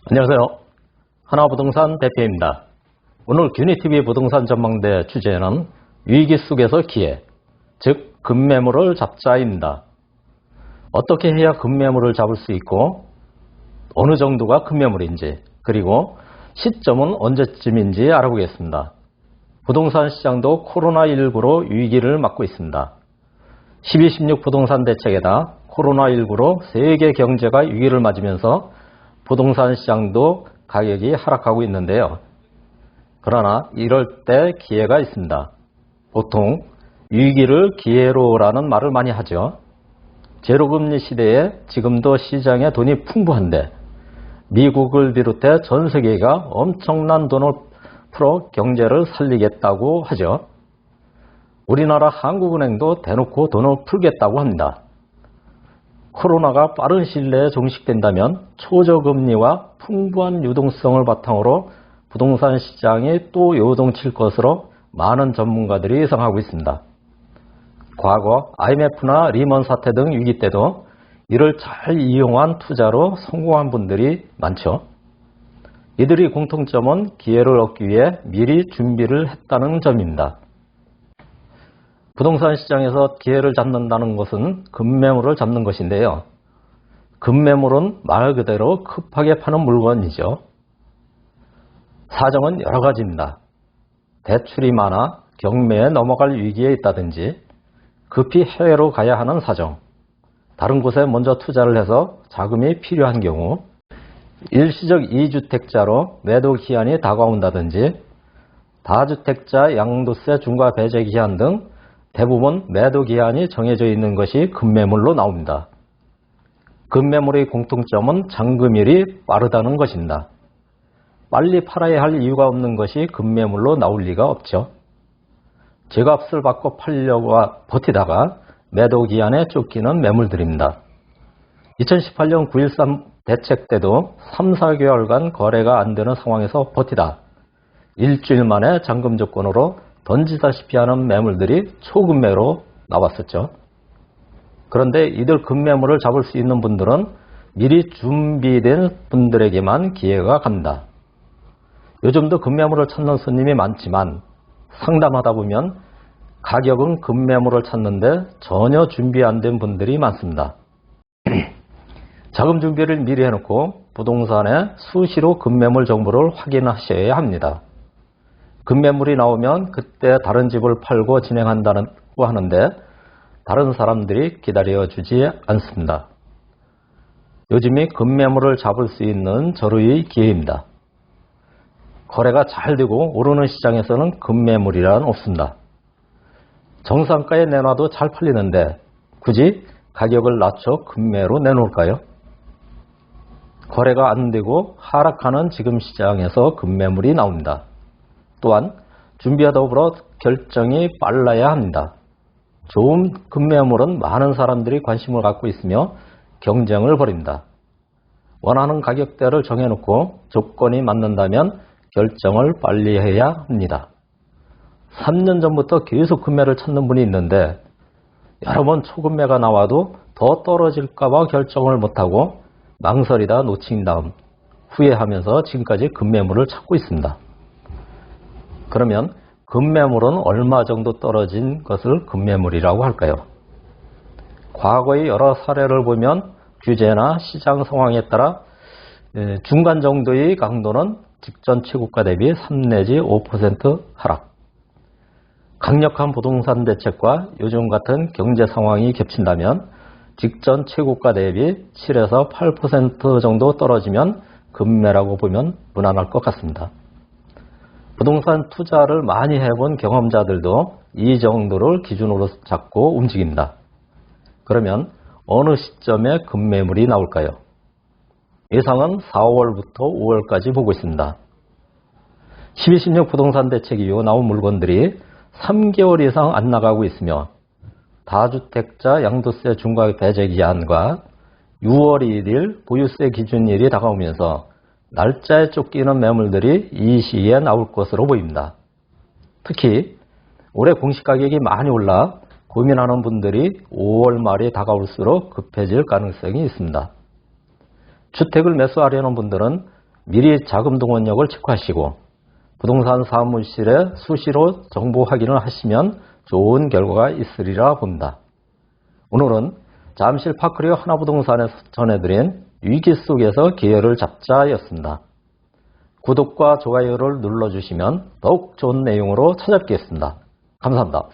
안녕하세요. 하나부동산 대표입니다. 오늘 균이TV 부동산 전망대 주제는 위기 속에서 기회, 즉 급매물을 잡자입니다. 어떻게 해야 급매물을 잡을 수 있고 어느 정도가 급매물인지, 그리고 시점은 언제쯤인지 알아보겠습니다. 부동산 시장도 코로나19로 위기를 맞고 있습니다. 12.16 부동산 대책에다 코로나19로 세계 경제가 위기를 맞으면서 부동산 시장도 가격이 하락하고 있는데요. 그러나 이럴 때 기회가 있습니다. 보통 위기를 기회로라는 말을 많이 하죠. 제로금리 시대에 지금도 시장에 돈이 풍부한데 미국을 비롯해 전 세계가 엄청난 돈을 풀어 경제를 살리겠다고 하죠. 우리나라 한국은행도 대놓고 돈을 풀겠다고 합니다. 코로나가 빠른 시일 내에 종식된다면 초저금리와 풍부한 유동성을 바탕으로 부동산 시장이 또 요동칠 것으로 많은 전문가들이 예상하고 있습니다. 과거 IMF나 리먼 사태 등 위기 때도 이를 잘 이용한 투자로 성공한 분들이 많죠. 이들의 공통점은 기회를 얻기 위해 미리 준비를 했다는 점입니다. 부동산 시장에서 기회를 잡는다는 것은 급매물을 잡는 것인데요. 급매물은 말 그대로 급하게 파는 물건이죠. 사정은 여러 가지입니다. 대출이 많아 경매에 넘어갈 위기에 있다든지, 급히 해외로 가야 하는 사정, 다른 곳에 먼저 투자를 해서 자금이 필요한 경우, 일시적 2주택자로 매도 기한이 다가온다든지, 다주택자 양도세 중과 배제 기한 등 대부분 매도 기한이 정해져 있는 것이 급매물로 나옵니다. 급매물의 공통점은 잔금일이 빠르다는 것입니다. 빨리 팔아야 할 이유가 없는 것이 급매물로 나올 리가 없죠. 제값을 받고 팔려고 버티다가 매도 기한에 쫓기는 매물들입니다. 2018년 9.13 대책 때도 3, 4개월간 거래가 안 되는 상황에서 버티다 일주일 만에 잔금 조건으로 던지다시피 하는 매물들이 초급매로 나왔었죠. 그런데 이들 급매물을 잡을 수 있는 분들은 미리 준비된 분들에게만 기회가 갑니다. 요즘도 급매물을 찾는 손님이 많지만 상담하다 보면 가격은 급매물을 찾는데 전혀 준비 안 된 분들이 많습니다. 자금 준비를 미리 해놓고 부동산에 수시로 급매물 정보를 확인하셔야 합니다. 급매물이 나오면 그때 다른 집을 팔고 진행한다고 하는데 다른 사람들이 기다려주지 않습니다. 요즘이 급매물을 잡을 수 있는 절호의 기회입니다. 거래가 잘 되고 오르는 시장에서는 급매물이란 없습니다. 정상가에 내놔도 잘 팔리는데 굳이 가격을 낮춰 급매로 내놓을까요? 거래가 안 되고 하락하는 지금 시장에서 급매물이 나옵니다. 또한 준비와 더불어 결정이 빨라야 합니다. 좋은 급매물은 많은 사람들이 관심을 갖고 있으며 경쟁을 벌입니다. 원하는 가격대를 정해놓고 조건이 맞는다면 결정을 빨리 해야 합니다. 3년 전부터 계속 급매를 찾는 분이 있는데 여러 번 초급매가 나와도 더 떨어질까봐 결정을 못하고 망설이다 놓친 다음 후회하면서 지금까지 급매물을 찾고 있습니다. 그러면 급매물은 얼마 정도 떨어진 것을 급매물이라고 할까요? 과거의 여러 사례를 보면 규제나 시장 상황에 따라 중간 정도의 강도는 직전 최고가 대비 3 내지 5% 하락. 강력한 부동산 대책과 요즘 같은 경제 상황이 겹친다면 직전 최고가 대비 7에서 8% 정도 떨어지면 급매라고 보면 무난할 것 같습니다. 부동산 투자를 많이 해본 경험자들도 이 정도를 기준으로 잡고 움직입니다. 그러면 어느 시점에 급매물이 나올까요? 예상은 4월부터 5월까지 보고 있습니다. 12.16 부동산 대책 이후 나온 물건들이 3개월 이상 안 나가고 있으며 다주택자 양도세 중과 배제 기한과 6월 1일 보유세 기준일이 다가오면서 날짜에 쫓기는 매물들이 이 시기에 나올 것으로 보입니다. 특히 올해 공시가격이 많이 올라 고민하는 분들이 5월 말이 다가올수록 급해질 가능성이 있습니다. 주택을 매수하려는 분들은 미리 자금 동원력을 체크하시고 부동산 사무실에 수시로 정보 확인을 하시면 좋은 결과가 있으리라 봅니다. 오늘은 잠실 파크리어 하나부동산에서 전해드린 위기 속에서 기회를 잡자였습니다. 구독과 좋아요를 눌러주시면 더욱 좋은 내용으로 찾아뵙겠습니다. 감사합니다.